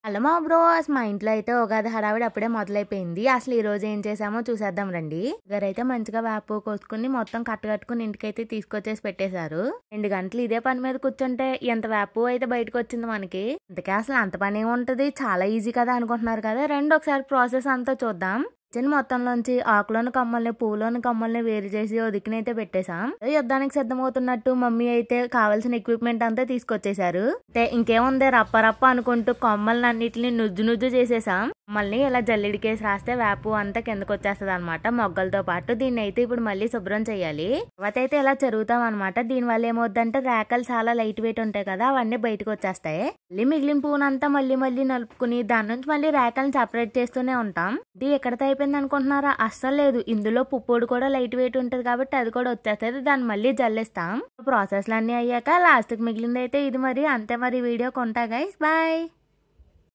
Hello మా bros, మా ఇంట్లో అయితే ఉగాది హడావిడి అప్పుడే మొదలైపోయింది. అసలు ఈ రోజు ఏం చేసామో చూసేద్దాం రండి. గారైతే మంచిగా వేప కోసుకుని మొత్తం కట్టుకుని ఇంటికైతే తీసుకొచ్చేసి పెట్టేశారు. 2 గంటలు ఇదే పని మీద కూర్చుంటే ఎంత వేప అయితే బయటకు వచ్చింది మనకి. ఇంతకే అసలు అంత పని ఏముంటది, చాలా ఈజీ కదా అనుకుంటున్నారు కదా. ఒకసారి ప్రాసెస్ అంతా చూద్దాం. కిచెన్ మొత్తంలోంచి ఆకులోని కమ్మల్ని పువ్వులోని కమ్మల్ని వేరు చేసి ఓ దిక్కునైతే పెట్టేశాం. యుద్ధానికి సిద్ధమవుతున్నట్టు మమ్మీ అయితే కావాల్సిన ఎక్విప్మెంట్ అంతా తీసుకొచ్చేసారు. అంటే ఇంకేముంది, రప్ప అనుకుంటూ కొమ్మల్ని అన్నిటిని నుజ్జు చేసేసాం. మళ్ళీ ఇలా జల్లెడికేసి రాస్తే వేపు అంతా కిందకు వచ్చేస్తుంది అనమాట మొగ్గలతో పాటు. దీన్ని అయితే ఇప్పుడు మళ్ళీ శుభ్రం చేయాలి. తర్వాత అయితే ఇలా జరుగుతాం అనమాట. దీని వల్ల ఏమవుద్దంటే రేకలు చాలా లైట్ వెయిట్ ఉంటాయి కదా, అవన్నీ బయటకు వచ్చేస్తాయి. మళ్ళీ మిగిలిన పువ్వునంతా మళ్ళీ నలుపుకుని దాని నుంచి మళ్ళీ రేకలను సెపరేట్ చేస్తూనే ఉంటాం. ఇది ఎక్కడితో అయిపోయింది అనుకుంటున్నారా? అస్సలు లేదు. ఇందులో పుప్పొడి కూడా లైట్ వెయిట్ ఉంటది కాబట్టి అది కూడా వచ్చేస్తుంది. దాన్ని మళ్ళీ జల్లిస్తాం. ప్రాసెస్లు అన్ని అయ్యాక లాస్ట్ కి మిగిలింది అయితే ఇది. మరి అంతే, మరి వీడియో కొంటా గైస్, బాయ్.